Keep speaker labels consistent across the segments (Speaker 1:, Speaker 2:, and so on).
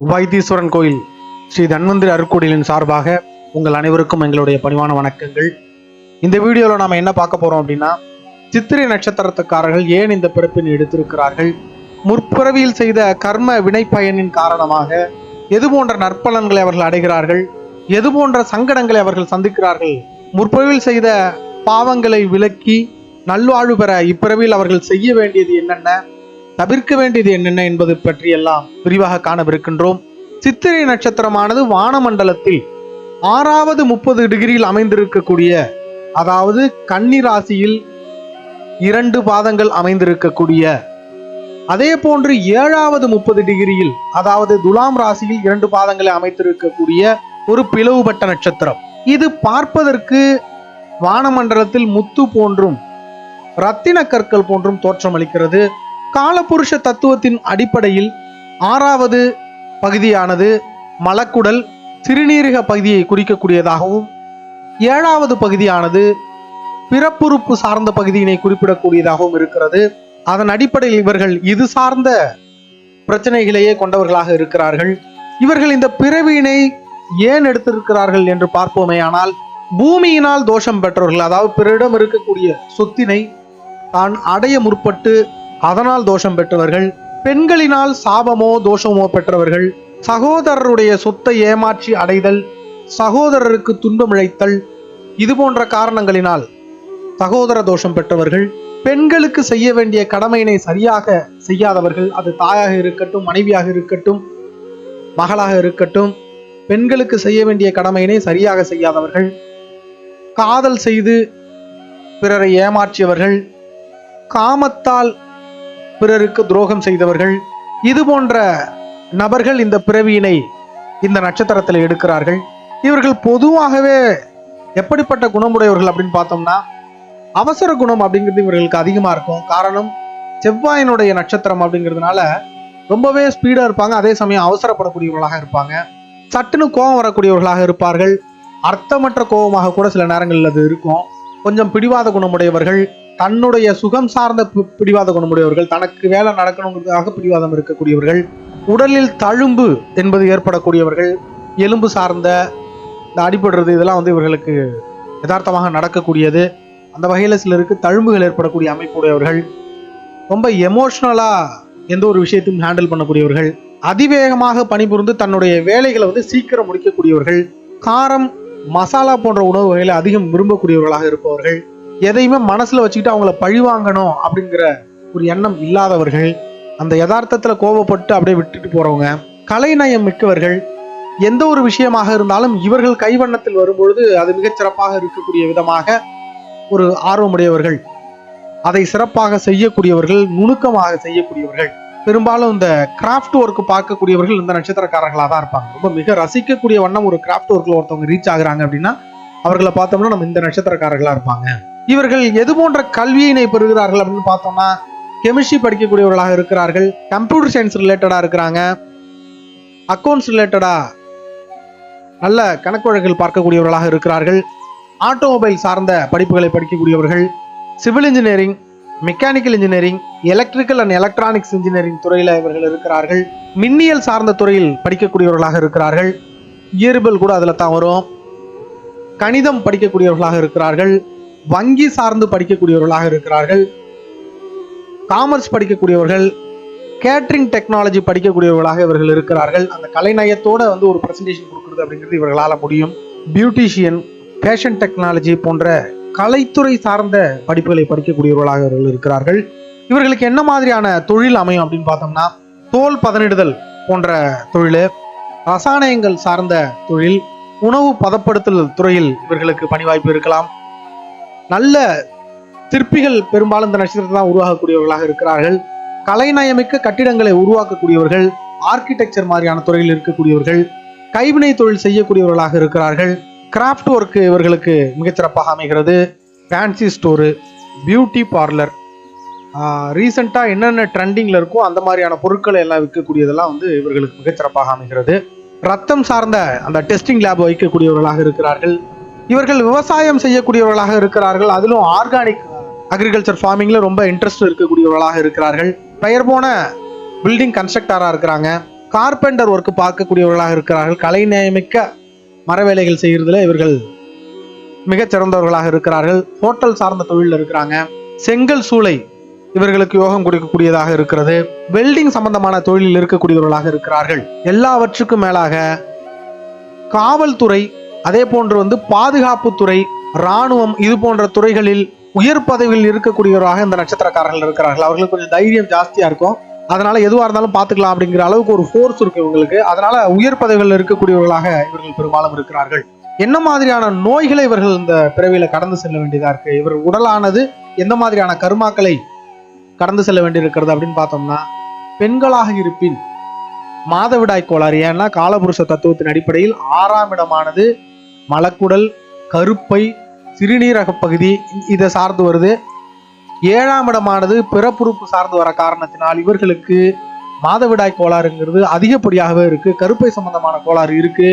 Speaker 1: வைத்தீஸ்வரன் கோயில் ஸ்ரீ தன்வந்திரி அருட்கோயிலின் சார்பாக உங்கள் அனைவருக்கும் எங்களுடைய பணிவான வணக்கங்கள். இந்த வீடியோவில் நாம் என்ன பார்க்க போறோம் அப்படின்னா, சித்திரை நட்சத்திரத்துக்காரர்கள் ஏன் இந்த பிறப்பினை எடுத்திருக்கிறார்கள், முற்பிறவியில் செய்த கர்ம வினை பயனின் காரணமாக எது போன்ற நற்பலன்களை அவர்கள் அடைகிறார்கள், எது போன்ற சங்கடங்களை அவர்கள் சந்திக்கிறார்கள், முற்பிறவியில் செய்த பாவங்களை விலக்கி நல்வாழ்வு பெற இப்பிறவியில் அவர்கள் செய்ய வேண்டியது என்னென்ன, தவிர்க்க வேண்டியது என்னென்ன என்பது பற்றி எல்லாம் விரிவாக காணவிருக்கின்றோம். சித்திரை நட்சத்திரமானது வானமண்டலத்தில் 6வது 30 டிகிரியில் அமைந்திருக்கக்கூடிய, அதாவது கன்னி ராசியில் 2 பாதங்கள் அமைந்திருக்கக்கூடிய, அதே போன்று 7வது 30 டிகிரியில், அதாவது துலாம் ராசியில் 2 பாதங்களை அமைத்திருக்கக்கூடிய ஒரு பிளவுபட்ட நட்சத்திரம். இது பார்ப்பதற்கு வானமண்டலத்தில் முத்து போன்றும் ரத்தின கற்கள் போன்றும் தோற்றமளிக்கிறது. காலபுருஷ தத்துவத்தின் அடிப்படையில் 6வது பகுதியானது மலக்குடல் சிறுநீரக பகுதியை குறிக்கக்கூடியதாகவும், 7வது பகுதியானது பிறப்புறுப்பு சார்ந்த பகுதியினை குறிப்பிடக்கூடியதாகவும் இருக்கிறது. அதன் அடிப்படையில் இவர்கள் இது சார்ந்த பிரச்சனைகளையே கொண்டவர்களாக இருக்கிறார்கள். இவர்கள் இந்த பிறவியினை ஏன் எடுத்திருக்கிறார்கள் என்று பார்ப்போமேயானால், பூமியினால் தோஷம் பெற்றவர்கள், அதாவது பிறரிடம் இருக்கக்கூடிய சொத்தினை தான் அடைய முற்பட்டு அதனால் தோஷம் பெற்றவர்கள், பெண்களினால் சாபமோ தோஷமோ பெற்றவர்கள், சகோதரருடைய சொத்தை ஏமாற்றி அடைதல், சகோதரருக்கு துன்பம் இழைத்தல், இது போன்ற காரணங்களினால் சகோதர தோஷம் பெற்றவர்கள், பெண்களுக்கு செய்ய வேண்டிய கடமையினை சரியாக செய்யாதவர்கள், அது தாயாக இருக்கட்டும், மனைவியாக இருக்கட்டும், மகளாக இருக்கட்டும், பெண்களுக்கு செய்ய வேண்டிய கடமையினை சரியாக செய்யாதவர்கள், காதல் செய்து பிறரை ஏமாற்றியவர்கள், காமத்தால் பிறருக்கு துரோகம் செய்தவர்கள், இது போன்ற நபர்கள் இந்த பிறவியினை இந்த நட்சத்திரத்தில் எடுக்கிறார்கள். இவர்கள் பொதுவாகவே எப்படிப்பட்ட குணமுடையவர்கள் அப்படின்னு பார்த்தோம்னா, அவசர குணம் அப்படிங்கிறது இவர்களுக்கு அதிகமாக இருக்கும். காரணம், செவ்வாயினுடைய நட்சத்திரம் அப்படிங்கிறதுனால ரொம்பவே ஸ்பீடாக இருப்பாங்க. அதே சமயம் அவசரப்படக்கூடியவர்களாக இருப்பாங்க. சட்டுன்னு கோபம் வரக்கூடியவர்களாக இருப்பார்கள். அர்த்தமற்ற கோபமாக கூட சில நேரங்களில் அது இருக்கும். கொஞ்சம் பிடிவாத குணமுடையவர்கள், தன்னுடைய சுகம் சார்ந்த பிடிவாத குணமுடையவர்கள், தனக்கு வேலை நடக்கணுங்கிறதுக்காக பிடிவாதம் இருக்கக்கூடியவர்கள், உடலில் தழும்பு என்பது ஏற்படக்கூடியவர்கள், எலும்பு சார்ந்த இந்த அடிபடுறது, இதெல்லாம் இவர்களுக்கு யதார்த்தமாக நடக்கக்கூடியது. அந்த வகையில் சிலருக்கு தழும்புகள் ஏற்படக்கூடிய அமைப்புடையவர்கள், ரொம்ப எமோஷ்னலாக எந்த ஒரு விஷயத்தையும் ஹேண்டில் பண்ணக்கூடியவர்கள், அதிவேகமாக பணிபுரிந்து தன்னுடைய வேலைகளை சீக்கிரம் முடிக்கக்கூடியவர்கள், காரம் மசாலா போன்ற உணவு வகைகளை அதிகம் விரும்பக்கூடியவர்களாக இருப்பவர்கள், எதையுமே மனசுல வச்சுக்கிட்டு அவங்கள பழிவாங்கணும் அப்படிங்கிற ஒரு எண்ணம் இல்லாதவர்கள், அந்த யதார்த்தத்துல கோபப்பட்டு அப்படியே விட்டுட்டு போறவங்க, கலைநயம் மிக்கவர்கள், எந்த ஒரு விஷயமாக இருந்தாலும் இவர்கள் கைவண்ணத்தில் வரும்பொழுது அது மிகச்சிறப்பாக இருக்கக்கூடிய விதமாக ஒரு ஆர்வமுடையவர்கள், அதை சிறப்பாக செய்யக்கூடியவர்கள், நுணுக்கமாக செய்யக்கூடியவர்கள். பெரும்பாலும் இந்த கிராஃப்ட் ஒர்க் பார்க்கக்கூடியவர்கள் இந்த நட்சத்திரக்காரர்களாக தான் இருப்பாங்க. ரொம்ப மிக ரசிக்கக்கூடிய வண்ணம் ஒரு கிராஃப்ட் ஒர்க்ல ஒருத்தவங்க ரீச் ஆகுறாங்க அப்படின்னா அவர்களை பார்த்தோம்னா நம்ம இந்த நட்சத்திரக்காரர்களா இருப்பாங்க. இவர்கள் எது போன்ற கல்வியினை பெறுகிறார்கள் அப்படின்னு பார்த்தோம்னா, கெமிஸ்ட்ரி படிக்கக்கூடியவர்களாக இருக்கிறார்கள், கம்ப்யூட்டர் சயின்ஸ் ரிலேட்டடா இருக்கிறாங்க, அக்கௌண்ட்ஸ் ரிலேட்டடா நல்ல கணக்கு வழக்குகள் பார்க்கக்கூடியவர்களாக இருக்கிறார்கள், ஆட்டோமொபைல் சார்ந்த படிப்புகளை படிக்கக்கூடியவர்கள், civil engineering, mechanical engineering, electrical and electronics engineering துறையில் இவர்கள் இருக்கிறார்கள், மின்னியல் சார்ந்த துறையில் படிக்கக்கூடியவர்களாக இருக்கிறார்கள், இயற்பியல் கூட அதில் தான் வரும், கணிதம் படிக்கக்கூடியவர்களாக இருக்கிறார்கள், வங்கி சார்ந்து படிக்கக்கூடியவர்களாக இருக்கிறார்கள், காமர்ஸ் படிக்கக்கூடியவர்கள், கேட்டரிங் டெக்னாலஜி படிக்கக்கூடியவர்களாக இவர்கள் இருக்கிறார்கள். அந்த கலைநயத்தோட ஒரு பிரசன்டேஷன் கொடுக்குறது அப்படிங்கிறது இவர்களால் முடியும். பியூட்டிஷியன், ஃபேஷன் டெக்னாலஜி போன்ற கலைத்துறை சார்ந்த படிப்புகளை படிக்கக்கூடியவர்களாக இவர்கள் இருக்கிறார்கள். இவர்களுக்கு என்ன மாதிரியான தொழில் அமையும் அப்படின்னு பார்த்தோம்னா, தோல் பதனிடுதல் போன்ற தொழில், ரசாயனங்கள் சார்ந்த தொழில், உணவு பதப்படுத்தல் துறையில் இவர்களுக்கு பணி வாய்ப்பு இருக்கலாம். நல்ல சிற்பிகள் பெரும்பாலும் இந்த நட்சத்திரத்தை தான் உருவாக்கக்கூடியவர்களாக இருக்கிறார்கள். கலைநயமிக்க கட்டிடங்களை உருவாக்கக்கூடியவர்கள், ஆர்கிடெக்சர் மாதிரியான துறையில் இருக்கக்கூடியவர்கள், கைவினை தொழில் செய்யக்கூடியவர்களாக இருக்கிறார்கள். கிராஃப்ட் ஒர்க் இவர்களுக்கு மிகச்சிறப்பாக அமைகிறது. ஃபேன்சி ஸ்டோரு, பியூட்டி பார்லர், ரீசெண்டாக என்னென்ன ட்ரெண்டிங்கில் இருக்கோ அந்த மாதிரியான பொருட்களை எல்லாம் விற்கக்கூடியதெல்லாம் இவர்களுக்கு மிகச்சிறப்பாக அமைகிறது. ரத்தம் சார்ந்த அந்த டெஸ்டிங் லேப் வைக்கக்கூடியவர்களாக இருக்கிறார்கள். இவர்கள் விவசாயம் செய்யக்கூடியவர்களாக இருக்கிறார்கள். அதிலும் ஆர்கானிக் அக்ரிகல்ச்சர் ஃபார்மிங்கில் ரொம்ப இன்ட்ரெஸ்ட் இருக்கக்கூடியவர்களாக இருக்கிறார்கள். பெயர் போன பில்டிங் கன்ஸ்ட்ரக்டராக இருக்கிறாங்க. கார்பெண்டர் ஒர்க் பார்க்கக்கூடியவர்களாக இருக்கிறார்கள். கலை நியமிக்க மரவேலைகள் செய்யறதுல இவர்கள் மிகச் சிறந்தவர்களாக இருக்கிறார்கள். ஹோட்டல் சார்ந்த தொழில் இருக்கிறாங்க. செங்கல் சூளை இவர்களுக்கு யோகம் கொடுக்கக்கூடியதாக இருக்கிறது. வெல்டிங் சம்பந்தமான தொழிலில் இருக்கக்கூடியவர்களாக இருக்கிறார்கள். எல்லாவற்றுக்கும் மேலாக காவல்துறை, அதே போன்று பாதுகாப்புத்துறை, இராணுவம், இது போன்ற துறைகளில் உயர் பதவியில் இருக்கக்கூடியவராக இந்த நட்சத்திரக்காரர்கள் இருக்கிறார்கள். அவர்களுக்கு கொஞ்சம் தைரியம் ஜாஸ்தியா இருக்கும். அதனால எதுவாக இருந்தாலும் பார்த்துக்கலாம் அப்படிங்கிற அளவுக்கு ஒரு ஃபோர்ஸ் இருக்கு இவங்களுக்கு. அதனால உயர் பதவிகளில் இருக்கக்கூடியவர்களாக இவர்கள் பெரும்பாலும் இருக்கிறார்கள். என்ன மாதிரியான நோய்களை இவர்கள் இந்த பிறவியில கடந்து செல்ல வேண்டியதா இருக்கு, இவர் உடலானது எந்த மாதிரியான கருமாக்களை கடந்து செல்ல வேண்டியிருக்கிறது அப்படின்னு பார்த்தோம்னா, பெண்களாக இருப்பின் மாதவிடாய் கோளாறு. ஏன்னா காலபுருஷ தத்துவத்தின் அடிப்படையில் 6ஆம் இடமானது மலக்குடல், கருப்பை, சிறுநீரக பகுதி இதை சார்ந்து வருது. 7ஆம் இடமானது பிறப்புறுப்பு சார்ந்து வர காரணத்தினால் இவர்களுக்கு மாதவிடாய் கோளாறுங்கிறது அதிகப்படியாகவே இருக்கு. கருப்பை சம்பந்தமான கோளாறு இருக்கு.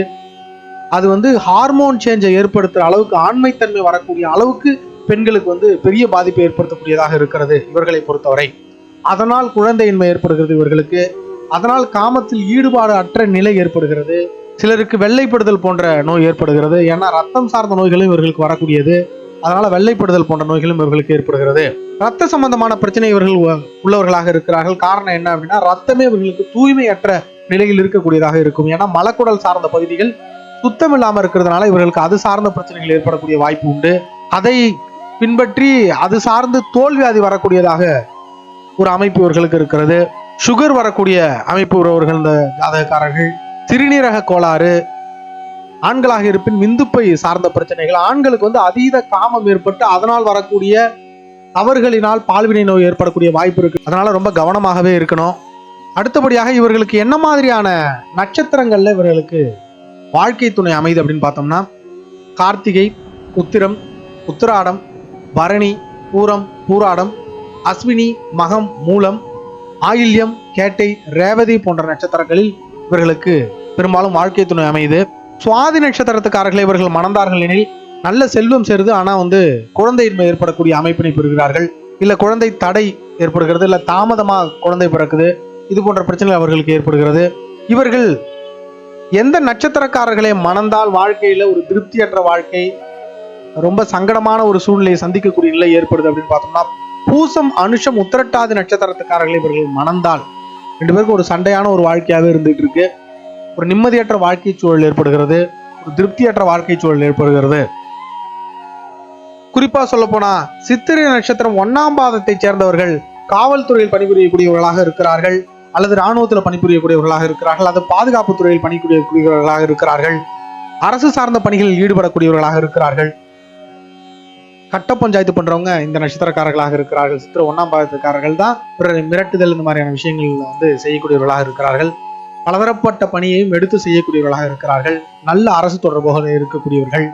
Speaker 1: அது ஹார்மோன் சேஞ்சை ஏற்படுத்துற அளவுக்கு, ஆண்மைத்தன்மை வரக்கூடிய அளவுக்கு பெண்களுக்கு பெரிய பாதிப்பை ஏற்படுத்தக்கூடியதாக இருக்கிறது இவர்களை பொறுத்தவரை. அதனால் குழந்தையின்மை ஏற்படுகிறது இவர்களுக்கு. அதனால் காமத்தில் ஈடுபாடு அற்ற நிலை ஏற்படுகிறது. சிலருக்கு வெள்ளைப்படுதல் போன்ற நோய் ஏற்படுகிறது. ஏன்னா ரத்தம் சார்ந்த நோய்களும் இவர்களுக்கு வரக்கூடியது. அதனால வெள்ளைப்படுதல் போன்ற நோய்களும் இவர்களுக்கு ஏற்படுகிறது. ரத்த சம்பந்தமான பிரச்சனை இவர்கள் உள்ளவர்களாக இருக்கிறார்கள். காரணம் என்ன அப்படின்னா, ரத்தமே இவர்களுக்கு தூய்மையற்ற நிலையில் இருக்கக்கூடியதாக இருக்கும். ஏன்னா மலக்குடல் சார்ந்த பகுதிகள் சுத்தம் இல்லாம இருக்கிறதுனால இவர்களுக்கு அது சார்ந்த பிரச்சனைகள் ஏற்படக்கூடிய வாய்ப்பு உண்டு. அதை பின்பற்றி அது சார்ந்து தோல்வியாதி வரக்கூடியதாக ஒரு அமைப்பு இவர்களுக்கு இருக்கிறது. சுகர் வரக்கூடிய அமைப்பு உறவர்கள் இந்த ஜாதகக்காரர்கள். சிறுநீரக கோளாறு, ஆண்களாக இருப்பின் விந்துப்பை சார்ந்த பிரச்சனைகள். ஆண்களுக்கு அதீத காமம் ஏற்பட்டு அதனால் வரக்கூடிய தவறுகளினால் பால்வினை நோய் ஏற்படக்கூடிய வாய்ப்பு இருக்கு. அதனால ரொம்ப கவனமாகவே இருக்கணும். அடுத்தபடியாக இவர்களுக்கு என்ன மாதிரியான நட்சத்திரங்கள்ல இவர்களுக்கு வாழ்க்கை துணை அமைது அப்படின்னு பார்த்தோம்னா, கார்த்திகை, உத்திரம், உத்திராடம், பரணி, பூரம், பூராடம், அஸ்வினி, மகம், மூலம், ஆயில்யம், கேட்டை, ரேவதி போன்ற நட்சத்திரங்களில் இவர்களுக்கு பெரும்பாலும் வாழ்க்கை துணை அமைது. சுவாதி நட்சத்திரத்துக்காரர்களை இவர்கள் மணந்தார்கள் எனில் நல்ல செல்வம் சேருது. ஆனா குழந்தையின்மை ஏற்படக்கூடிய அமைப்பினை பெறுகிறார்கள். இல்ல குழந்தை தடை ஏற்படுகிறது, இல்ல தாமதமா குழந்தை பிறக்குது, இது போன்ற பிரச்சனைகள் அவர்களுக்கு ஏற்படுகிறது. இவர்கள் எந்த நட்சத்திரக்காரர்களை மணந்தால் வாழ்க்கையில ஒரு திருப்தியற்ற வாழ்க்கை, ரொம்ப சங்கடமான ஒரு சூழ்நிலையை சந்திக்கக்கூடிய நிலை ஏற்படுது அப்படின்னு பார்த்தோம்னா, பூசம், அனுஷம், உத்திரட்டாதி நட்சத்திரத்துக்காரர்களை இவர்கள் மணந்தால் 2 பேருக்கும் ஒரு சண்டையான ஒரு வாழ்க்கையாகவே இருந்துட்டு இருக்கு. ஒரு நிம்மதியற்ற வாழ்க்கை சூழல் ஏற்படுகிறது. ஒரு திருப்தியற்ற வாழ்க்கை சூழல் ஏற்படுகிறது. குறிப்பா சொல்ல போனா, சித்திரை நட்சத்திரம் 1ஆம் பாதத்தை சேர்ந்தவர்கள் காவல்துறையில் பணிபுரியக்கூடியவர்களாக இருக்கிறார்கள், அல்லது இராணுவத்தில் பணிபுரியக்கூடியவர்களாக இருக்கிறார்கள், அல்லது பாதுகாப்பு துறையில் பணிபுரியக்கூடியவர்களாக இருக்கிறார்கள், அரசு சார்ந்த பணிகளில் ஈடுபடக்கூடியவர்களாக இருக்கிறார்கள். கட்ட பஞ்சாயத்து பண்றவங்க இந்த நட்சத்திரக்காரர்களாக இருக்கிறார்கள். சித்திரை 1ஆம் பாதத்துக்காரர்கள் தான் மிரட்டுதல் இந்த மாதிரியான விஷயங்கள் செய்யக்கூடியவர்களாக இருக்கிறார்கள். பலதரப்பட்ட பணியையும் எடுத்து செய்யக்கூடியவர்களாக இருக்கிறார்கள். நல்ல அரசு தொடர்போக இருக்கக்கூடியவர்கள்.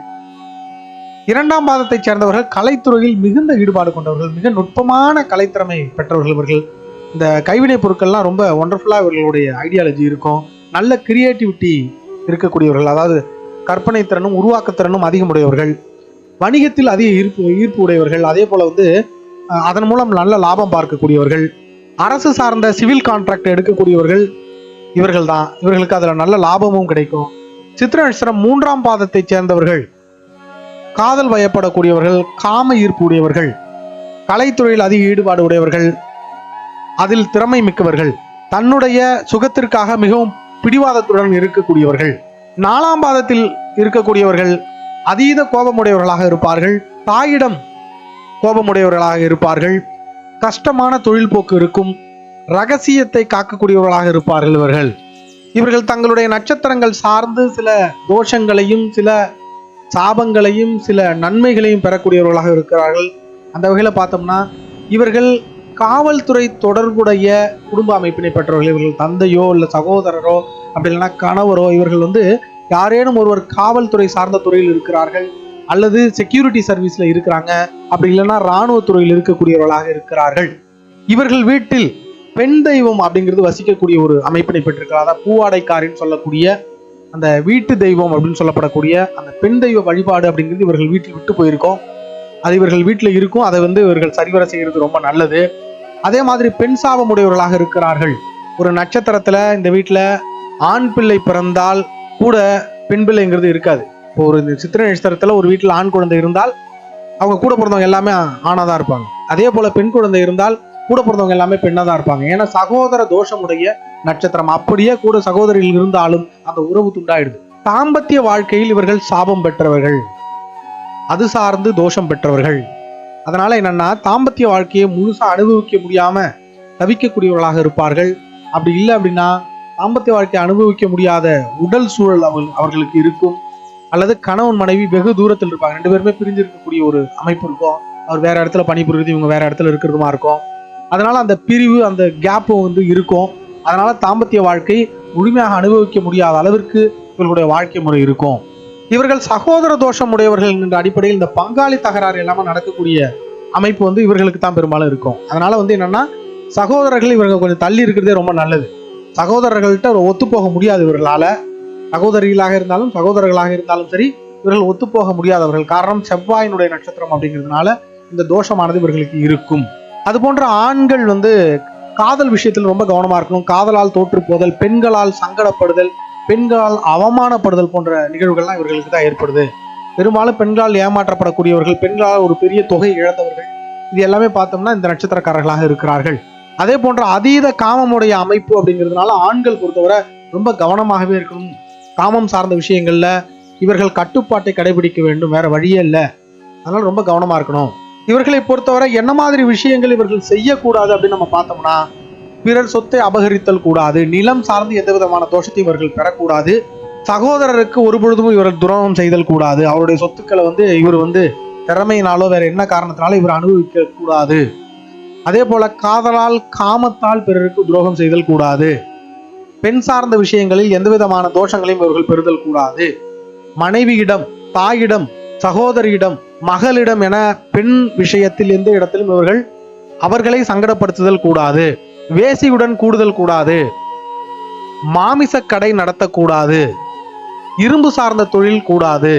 Speaker 1: 2ஆம் பாதத்தை சேர்ந்தவர்கள் கலைத்துறையில் மிகுந்த ஈடுபாடு கொண்டவர்கள், மிக நுட்பமான கலைத்திறமை பெற்றவர்கள். இவர்கள் இந்த கைவினை பொருட்கள்லாம் ரொம்ப ஒண்டர்ஃபுல்லா இவர்களுடைய ஐடியாலஜி இருக்கும். நல்ல கிரியேட்டிவிட்டி இருக்கக்கூடியவர்கள், அதாவது கற்பனை திறனும் உருவாக்கத்திறனும் அதிகமுடையவர்கள். வணிகத்தில் அதிக ஈர்ப்பு உடையவர்கள். அதே போல அதன் மூலம் நல்ல லாபம் பார்க்கக்கூடியவர்கள். அரசு சார்ந்த சிவில் கான்ட்ராக்ட் எடுக்கக்கூடியவர்கள் இவர்கள் தான். இவர்களுக்கு அதுல நல்ல லாபமும் கிடைக்கும். சித்திரை நட்சத்திரம் 3ஆம் பாதத்தை சேர்ந்தவர்கள் காதல் வயப்படக்கூடியவர்கள், காம ஈர்ப்பு உடையவர்கள், கலைத்துறையில் அதிக ஈடுபாடு உடையவர்கள், அதில் திறமை மிக்கவர்கள், தன்னுடைய சுகத்திற்காக மிகவும் பிடிவாதத்துடன் இருக்கக்கூடியவர்கள். 4ஆம் பாதத்தில் இருக்கக்கூடியவர்கள் அதீத கோபமுடையவர்களாக இருப்பார்கள். தாயிடம் கோபமுடையவர்களாக இருப்பார்கள். கஷ்டமான தொழில் போக்கு இருக்கும். ரகசியத்தை காக்கக்கூடியவர்களாக இருப்பார்கள். இவர்கள் தங்களுடைய நட்சத்திரங்கள் சார்ந்து சில தோஷங்களையும் சில சாபங்களையும் சில நன்மைகளையும் பெறக்கூடியவர்களாக இருக்கிறார்கள். அந்த வகையில பார்த்தோம்னா, இவர்கள் காவல்துறை தொடர்புடைய குடும்ப அமைப்பினை பெற்றவர்கள். இவர்கள் தந்தையோ இல்ல சகோதரரோ அப்படி இல்லைன்னா கணவரோ இவர்கள் யாரேனும் ஒருவர் காவல்துறை சார்ந்த துறையில் இருக்கிறார்கள், அல்லது செக்யூரிட்டி சர்வீஸ்ல இருக்கிறாங்க, அப்படி இல்லைன்னா இராணுவ துறையில் இருக்கக்கூடியவர்களாக இருக்கிறார்கள். இவர்கள் வீட்டில் பெண் தெய்வம் அப்படிங்கிறது வசிக்கக்கூடிய ஒரு அமைப்பினை பெற்றிருக்கிறார். அதாவது பூவாடைக்காரின்னு சொல்லக்கூடிய அந்த வீட்டு தெய்வம் அப்படின்னு சொல்லப்படக்கூடிய அந்த பெண் தெய்வ வழிபாடு அப்படிங்கிறது இவர்கள் வீட்டில் விட்டு போயிருக்கோம். அது இவர்கள் வீட்டில் இருக்கும். அதை இவர்கள் சரிவர செய்கிறது ரொம்ப நல்லது. அதே மாதிரி பெண் சாபம் உடையவர்களாக இருக்கிறார்கள். ஒரு நட்சத்திரத்துல இந்த வீட்டில் ஆண் பிள்ளை பிறந்தால் கூட பெண் பிள்ளைங்கிறது இருக்காது. இப்போ ஒரு சித்திரை நட்சத்திரத்துல ஒரு வீட்டில் ஆண் குழந்தை இருந்தால் அவங்க கூட பிறந்தவங்க எல்லாமே ஆணாதான் இருப்பாங்க. அதே போல பெண் குழந்தை இருந்தால் கூட பிறந்தவங்க எல்லாமே பெண்ணாதான் இருப்பாங்க. ஏன்னா சகோதர தோஷமுடைய நட்சத்திரம். அப்படியே கூட சகோதரிகள் இருந்தாலும் அந்த உறவு துண்டாயிடுது. தாம்பத்திய வாழ்க்கையில் இவர்கள் சாபம் பெற்றவர்கள், அது சார்ந்து தோஷம் பெற்றவர்கள். அதனால என்னன்னா தாம்பத்திய வாழ்க்கையை முழுசா அனுபவிக்க முடியாம தவிக்கக்கூடியவர்களாக இருப்பார்கள். அப்படி இல்லை அப்படின்னா தாம்பத்திய வாழ்க்கையை அனுபவிக்க முடியாத உடல் சூழல் அவர்களுக்கு இருக்கும். அல்லது கணவன் மனைவி வெகு தூரத்தில் இருப்பாங்க, 2 பேருமே பிரிஞ்சு இருக்கக்கூடிய ஒரு அமைப்பு இருக்கும். அவர் வேற இடத்துல பணிபுரியுது, இவங்க வேற இடத்துல இருக்கிறதுமா இருக்கும். அதனால அந்த பிரிவு, அந்த கேப்பு இருக்கும். அதனால தாம்பத்திய வாழ்க்கை முழுமையாக அனுபவிக்க முடியாத அளவிற்கு இவர்களுடைய வாழ்க்கை முறை இருக்கும். இவர்கள் சகோதர தோஷம் உடையவர்கள் என்ற அடிப்படையில் இந்த பங்காளி தகராறு எல்லாமே நடக்கக்கூடிய அமைப்பு இவர்களுக்கு தான் பெரும்பாலும் இருக்கும். அதனால என்னன்னா சகோதரர்கள் இவர்கள் கொஞ்சம் தள்ளி இருக்கிறதே ரொம்ப நல்லது. சகோதரர்கள்ட்ட ஒத்து போக முடியாது இவர்களால. சகோதரிகளாக இருந்தாலும் சகோதரர்களாக இருந்தாலும் சரி, இவர்கள் ஒத்து போக முடியாதவர்கள். காரணம் செவ்வாயினுடைய நட்சத்திரம் அப்படிங்கிறதுனால இந்த தோஷமானது இவர்களுக்கு இருக்கும். அது போன்ற ஆண்கள் காதல் விஷயத்தில் ரொம்ப கவனமா இருக்கணும். காதலால் தோற்று போதல், பெண்களால் சங்கடப்படுதல், பெண்களால் அவமானப்படுதல் போன்ற நிகழ்வுகள்லாம் இவர்களுக்கு தான் ஏற்படுது. பெரும்பாலும் பெண்களால் ஏமாற்றப்படக்கூடியவர்கள், பெண்களால் ஒரு பெரிய தொகை இழந்தவர்கள், இது எல்லாமே பார்த்தோம்னா இந்த நட்சத்திரக்காரர்களாக இருக்கிறார்கள். அதே போன்ற அதீத காமமுடைய அமைப்பு அப்படிங்கிறதுனால ஆண்கள் பொறுத்தவரை ரொம்ப கவனமாகவே இருக்கணும். காமம் சார்ந்த விஷயங்கள்ல இவர்கள் கட்டுப்பாட்டை கடைபிடிக்க வேண்டும், வேற வழியே இல்லை. அதனால ரொம்ப கவனமா இருக்கணும். இவர்களை பொறுத்தவரை என்ன மாதிரி விஷயங்கள் இவர்கள் செய்யக்கூடாது அப்படின்னு நம்ம பார்த்தோம்னா, பிறர் சொத்தை அபகரித்தல் கூடாது, நிலம் சார்ந்து எந்த விதமான தோஷத்தையும் இவர்கள் பெறக்கூடாது, சகோதரருக்கு ஒரு பொழுதும் இவர்கள் துரோகம் செய்தல் கூடாது, அவருடைய சொத்துக்களை இவர் திறமையினாலோ வேற என்ன காரணத்தினாலும் இவர் அனுபவிக்க கூடாது. அதே போல காதலால் காமத்தால் பிறருக்கு துரோகம் செய்தல் கூடாது. பெண் சார்ந்த விஷயங்களில் எந்த விதமான தோஷங்களையும் இவர்கள் பெறுதல் கூடாது. மனைவியிடம், தாயிடம், சகோதரியிடம், மகளிடம் என பெண் விஷயத்தில் எந்த இடத்திலும் இவர்கள் அவர்களை சங்கடப்படுத்துதல் கூடாது. வேசியுடன் கூடுதல் கூடாது. மாமிச கடை நடத்தக்கூடாது. இரும்பு சார்ந்த தொழில் கூடாது.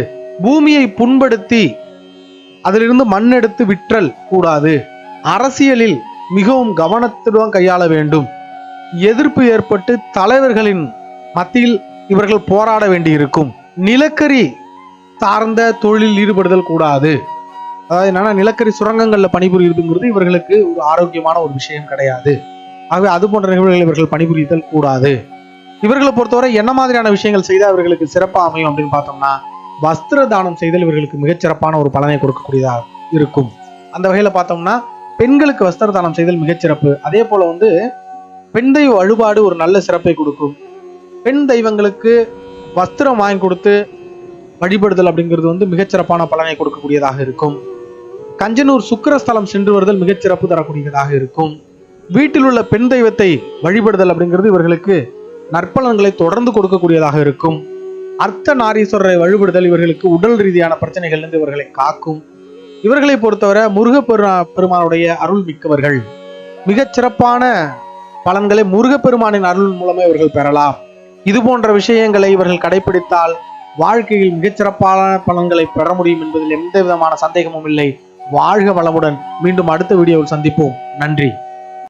Speaker 1: பூமியை புண்படுத்தி அதிலிருந்து மண் எடுத்து விற்றல் கூடாது. அரசியலில் மிகவும் கவனத்துடன் கையாள வேண்டும். எதிர்ப்பு ஏற்பட்டு தலைவர்களின் மத்தியில் இவர்கள் போராட வேண்டியிருக்கும். நிலக்கரி சார்ந்த தொழிலில் ஈடுபடுதல் கூடாது. அதாவது என்னன்னா நிலக்கரி சுரங்கங்கள்ல பணிபுரியுதுங்கிறது இவர்களுக்கு ஒரு ஆரோக்கியமான ஒரு விஷயம் கிடையாது. ஆகவே அது போன்ற நிகழ்வுகள் இவர்கள் பணிபுரிதல் கூடாது. இவர்களை பொறுத்தவரை என்ன மாதிரியான விஷயங்கள் செய்தால் இவர்களுக்கு சிறப்பாக அமையும் அப்படின்னு பார்த்தோம்னா, வஸ்திர தானம் செய்தல் இவர்களுக்கு மிகச்சிறப்பான ஒரு பலனை கொடுக்கக்கூடியதாக இருக்கும். அந்த வகையில பார்த்தோம்னா பெண்களுக்கு வஸ்திர தானம் செய்தல் மிகச்சிறப்பு. அதே போல பெண் தெய்வ வழிபாடு ஒரு நல்ல சிறப்பை கொடுக்கும். பெண் தெய்வங்களுக்கு வஸ்திரம் வாங்கி கொடுத்து வழிபடுதல் அப்படிங்கிறது மிகச்சிறப்பான பலனை கொடுக்கக்கூடியதாக இருக்கும். கஞ்சனூர் சுக்கிரஸ்தலம் சென்று வருதல் மிகச்சிறப்பு தரக்கூடியதாக இருக்கும். வீட்டில் உள்ள பெண் தெய்வத்தை வழிபடுதல் அப்படிங்கிறது இவர்களுக்கு நற்பலன்களை தொடர்ந்து கொடுக்கக்கூடியதாக இருக்கும். அர்த்த நாரீஸ்வரரை வழிபடுதல் இவர்களுக்கு உடல் ரீதியான பிரச்சனைகளிலிருந்து இவர்களை காக்கும். இவர்களை பொறுத்தவரை முருகப்பெருமானுடைய அருள் மிக்கவர்கள். மிகச்சிறப்பான பலன்களை முருகப்பெருமானின் அருள் மூலமே இவர்கள் பெறலாம். இது போன்ற விஷயங்களை இவர்கள் கடைபிடித்தால் வாழ்க்கையில் மிகச்சிறப்பான பலன்களை பெற முடியும் என்பதில் எந்த விதமான சந்தேகமும் இல்லை. வாழ்க வளமுடன். மீண்டும் அடுத்த வீடியோவில் சந்திப்போம். நன்றி.